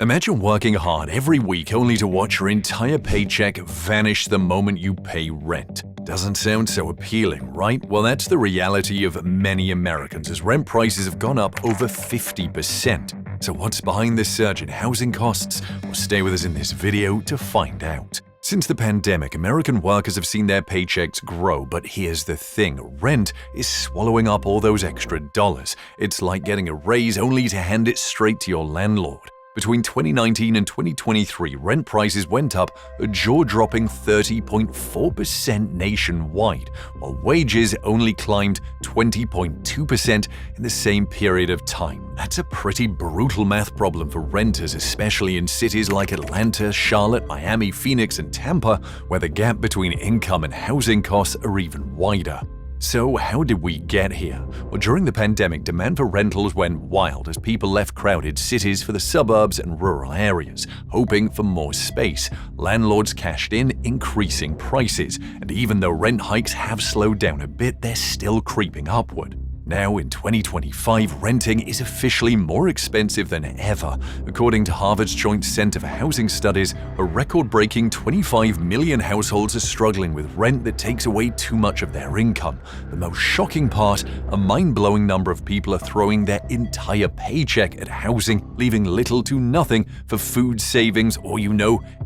Imagine working hard every week only to watch your entire paycheck vanish the moment you pay rent. Doesn't sound so appealing, right? Well, that's the reality of many Americans as rent prices have gone up over 50%. So what's behind this surge in housing costs? Well, stay with us in this video to find out. Since the pandemic, American workers have seen their paychecks grow, but here's the thing, rent is swallowing up all those extra dollars. It's like getting a raise only to hand it straight to your landlord. Between 2019 and 2023, rent prices went up a jaw-dropping 30.4% nationwide, while wages only climbed 20.2% in the same period of time. That's a pretty brutal math problem for renters, especially in cities like Atlanta, Charlotte, Miami, Phoenix, and Tampa, where the gap between income and housing costs are even wider. So how did we get here? Well, during the pandemic, demand for rentals went wild as people left crowded cities for the suburbs and rural areas, hoping for more space. Landlords cashed in, increasing prices, and even though rent hikes have slowed down a bit, they're still creeping upward. Now, in 2025, renting is officially more expensive than ever. According to Harvard's Joint Center for Housing Studies, a record-breaking 25 million households are struggling with rent that takes away too much of their income. The most shocking part, a mind-blowing number of people are throwing their entire paycheck at housing, leaving little to nothing for food savings or,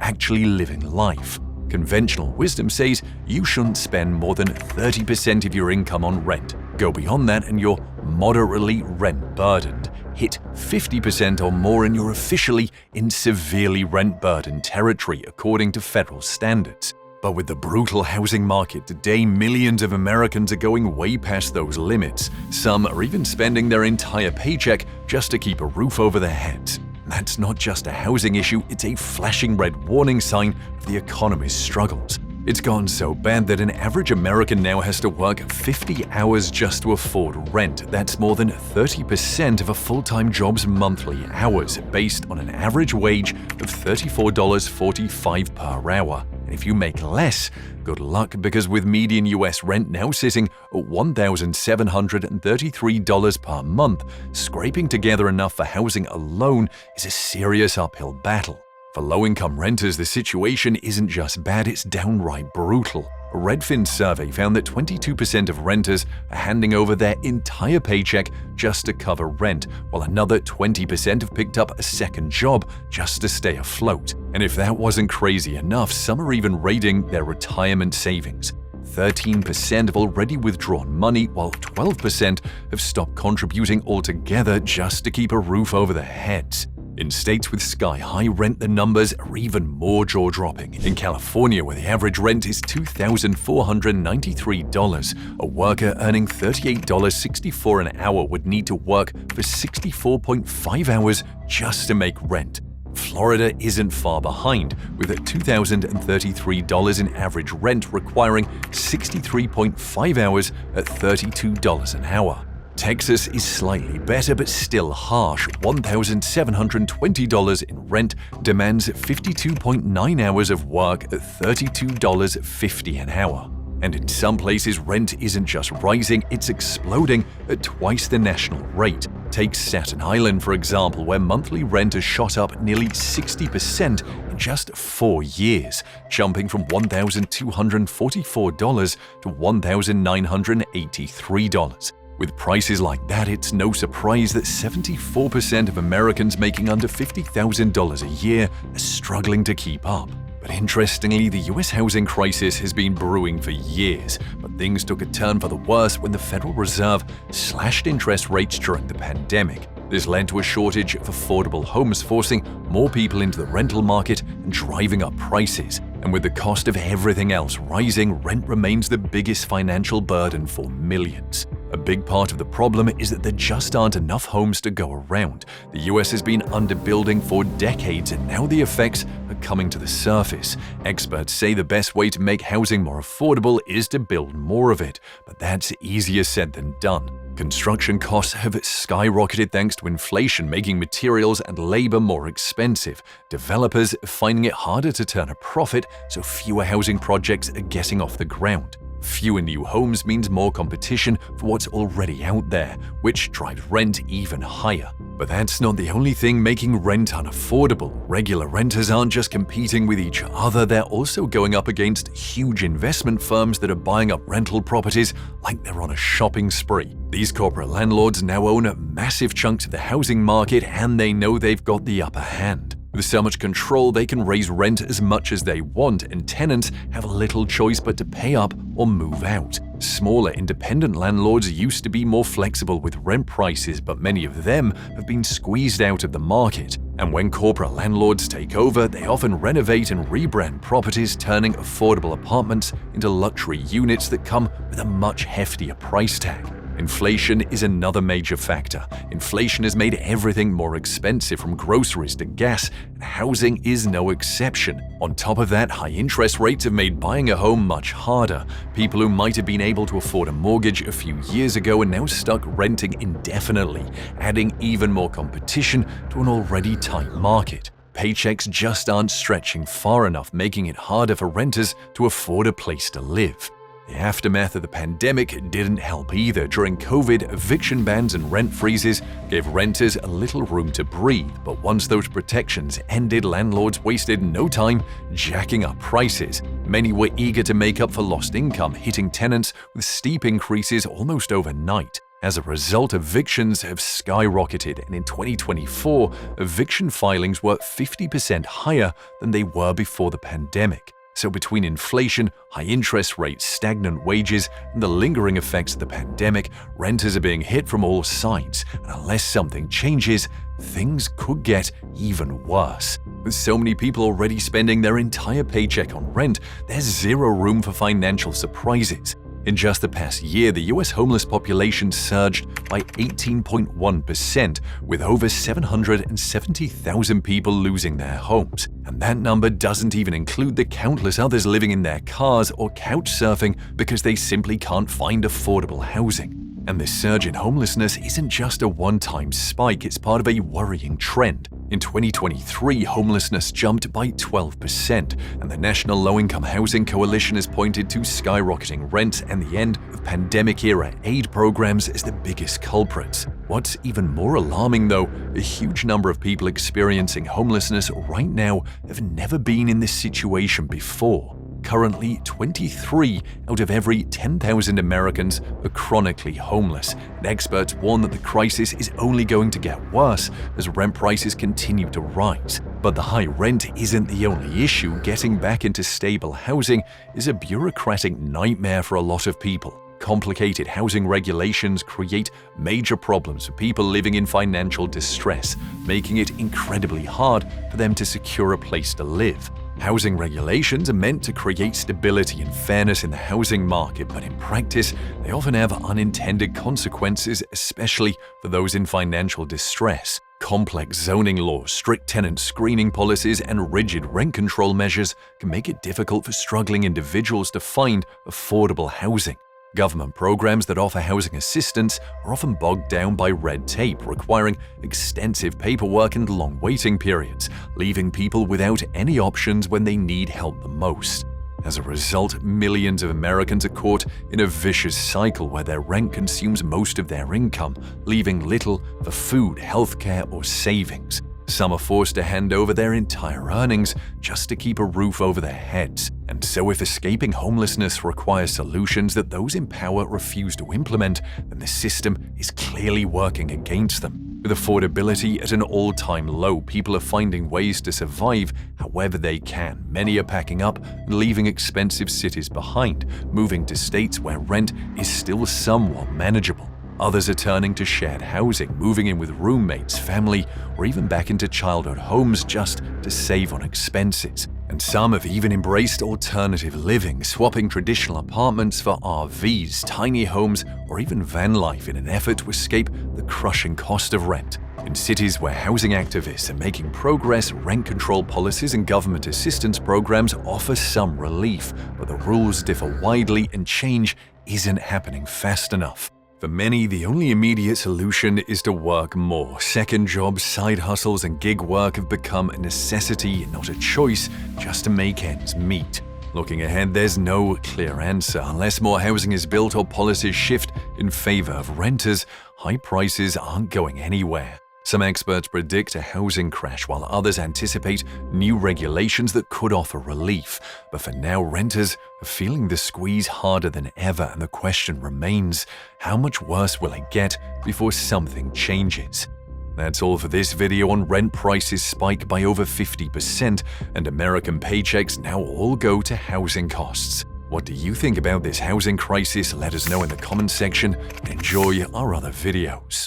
actually living life. Conventional wisdom says you shouldn't spend more than 30% of your income on rent. Go beyond that and you're moderately rent-burdened. Hit 50% or more and you're officially in severely rent-burdened territory according to federal standards. But with the brutal housing market today, millions of Americans are going way past those limits. Some are even spending their entire paycheck just to keep a roof over their heads. That's not just a housing issue, it's a flashing red warning sign of the economy's struggles. It's gone so bad that an average American now has to work 50 hours just to afford rent. That's more than 30% of a full-time job's monthly hours, based on an average wage of $34.45 per hour. And if you make less, good luck, because with median US rent now sitting at $1,733 per month, scraping together enough for housing alone is a serious uphill battle. For low-income renters, the situation isn't just bad, it's downright brutal. A Redfin survey found that 22% of renters are handing over their entire paycheck just to cover rent, while another 20% have picked up a second job just to stay afloat. And if that wasn't crazy enough, some are even raiding their retirement savings. 13% have already withdrawn money, while 12% have stopped contributing altogether just to keep a roof over their heads. In states with sky-high rent, the numbers are even more jaw-dropping. In California, where the average rent is $2,493, a worker earning $38.64 an hour would need to work for 64.5 hours just to make rent. Florida isn't far behind, with $2,033 in average rent requiring 63.5 hours at $32 an hour. Texas is slightly better but still harsh. $1,720 in rent demands 52.9 hours of work at $32.50 an hour. And in some places, rent isn't just rising, it's exploding at twice the national rate. Take Staten Island, for example, where monthly rent has shot up nearly 60% in just 4 years, jumping from $1,244 to $1,983. With prices like that, it's no surprise that 74% of Americans making under $50,000 a year are struggling to keep up. But interestingly, the US housing crisis has been brewing for years, but things took a turn for the worse when the Federal Reserve slashed interest rates during the pandemic. This led to a shortage of affordable homes, forcing more people into the rental market and driving up prices. And with the cost of everything else rising, rent remains the biggest financial burden for millions. A big part of the problem is that there just aren't enough homes to go around. The US has been underbuilding for decades, and now the effects are coming to the surface. Experts say the best way to make housing more affordable is to build more of it, but that's easier said than done. Construction costs have skyrocketed thanks to inflation, making materials and labor more expensive. Developers are finding it harder to turn a profit, so fewer housing projects are getting off the ground. Fewer new homes means more competition for what's already out there, which drives rent even higher. But that's not the only thing making rent unaffordable. Regular renters aren't just competing with each other, they're also going up against huge investment firms that are buying up rental properties like they're on a shopping spree. These corporate landlords now own massive chunks of the housing market, and they know they've got the upper hand. With so much control, they can raise rent as much as they want, and tenants have little choice but to pay up or move out. Smaller independent landlords used to be more flexible with rent prices, but many of them have been squeezed out of the market. And when corporate landlords take over, they often renovate and rebrand properties, turning affordable apartments into luxury units that come with a much heftier price tag. Inflation is another major factor. Inflation has made everything more expensive, from groceries to gas, and housing is no exception. On top of that, high interest rates have made buying a home much harder. People who might have been able to afford a mortgage a few years ago are now stuck renting indefinitely, adding even more competition to an already tight market. Paychecks just aren't stretching far enough, making it harder for renters to afford a place to live. The aftermath of the pandemic didn't help either. During COVID, eviction bans and rent freezes gave renters a little room to breathe, but once those protections ended, landlords wasted no time jacking up prices. Many were eager to make up for lost income, hitting tenants with steep increases almost overnight. As a result, evictions have skyrocketed, and in 2024, eviction filings were 50% higher than they were before the pandemic. So between inflation, high interest rates, stagnant wages, and the lingering effects of the pandemic, renters are being hit from all sides, and unless something changes, things could get even worse. With so many people already spending their entire paycheck on rent, there's zero room for financial surprises. In just the past year, the US homeless population surged by 18.1%, with over 770,000 people losing their homes. And that number doesn't even include the countless others living in their cars or couch surfing because they simply can't find affordable housing. And this surge in homelessness isn't just a one-time spike, it's part of a worrying trend. In 2023, homelessness jumped by 12%, and the National Low-Income Housing Coalition has pointed to skyrocketing rents and the end of pandemic-era aid programs as the biggest culprits. What's even more alarming, though, a huge number of people experiencing homelessness right now have never been in this situation before. Currently, 23 out of every 10,000 Americans are chronically homeless, and experts warn that the crisis is only going to get worse as rent prices continue to rise. But the high rent isn't the only issue. Getting back into stable housing is a bureaucratic nightmare for a lot of people. Complicated housing regulations create major problems for people living in financial distress, making it incredibly hard for them to secure a place to live. Housing regulations are meant to create stability and fairness in the housing market, but in practice, they often have unintended consequences, especially for those in financial distress. Complex zoning laws, strict tenant screening policies, and rigid rent control measures can make it difficult for struggling individuals to find affordable housing. Government programs that offer housing assistance are often bogged down by red tape, requiring extensive paperwork and long waiting periods, leaving people without any options when they need help the most. As a result, millions of Americans are caught in a vicious cycle where their rent consumes most of their income, leaving little for food, healthcare, or savings. Some are forced to hand over their entire earnings just to keep a roof over their heads. And so if escaping homelessness requires solutions that those in power refuse to implement, then the system is clearly working against them. With affordability at an all-time low, people are finding ways to survive however they can. Many are packing up and leaving expensive cities behind, moving to states where rent is still somewhat manageable. Others are turning to shared housing, moving in with roommates, family, or even back into childhood homes just to save on expenses. And some have even embraced alternative living, swapping traditional apartments for RVs, tiny homes, or even van life in an effort to escape the crushing cost of rent. In cities where housing activists are making progress, rent control policies and government assistance programs offer some relief, but the rules differ widely and change isn't happening fast enough. For many, the only immediate solution is to work more. Second jobs, side hustles, and gig work have become a necessity, not a choice, just to make ends meet. Looking ahead, there's no clear answer. Unless more housing is built or policies shift in favor of renters, high prices aren't going anywhere. Some experts predict a housing crash, while others anticipate new regulations that could offer relief. But for now, renters are feeling the squeeze harder than ever, and the question remains, how much worse will it get before something changes? That's all for this video on rent prices spike by over 50%, and American paychecks now all go to housing costs. What do you think about this housing crisis? Let us know in the comments section, and enjoy our other videos.